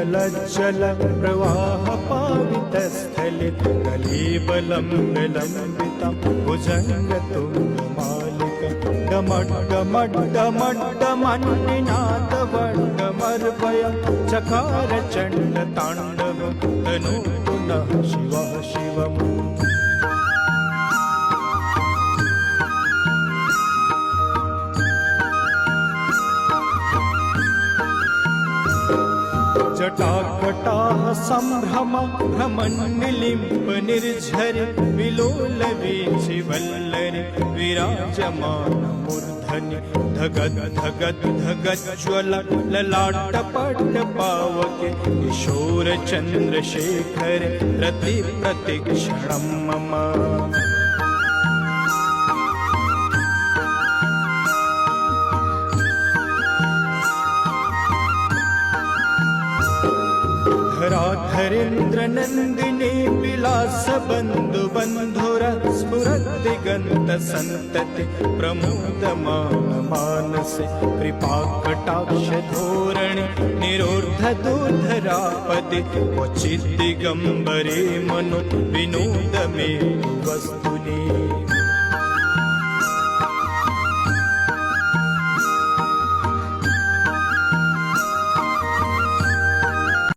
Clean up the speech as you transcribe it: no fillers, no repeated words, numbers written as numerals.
पिङ्गलज्जल प्रवाह पावितस्थले कलेबलं विलम्बितं भुजङ्गतुङ्गमालिका डमड्डमड्डमड्डमन्निनादवड्डमर्वयं चकार चण्डताण्डवं तनु पुनः शिवः शिवम्। जटाकटाः सम्भ्रम भ्रमन्निलिम्ब निर्झरि विलोलवीचिवल्लरि विराजमानमूर्धनि धगद् धगद् धगज्ज्वल ललाटपट्टपावके किशोरचन्द्रशेखर रतिप्रतिक्षणं मम। धराधरेन्द्र नन्दिनी विलास बन्धु बन्धुर स्फुरद्दिगन्त सन्तति प्रमोदमान मानसे कृपाकटाक्ष धोरणि निरोर्धदुर्धरापदे क्वचिद्दिगम्बरे मनो विनोद मे वस्तुनि।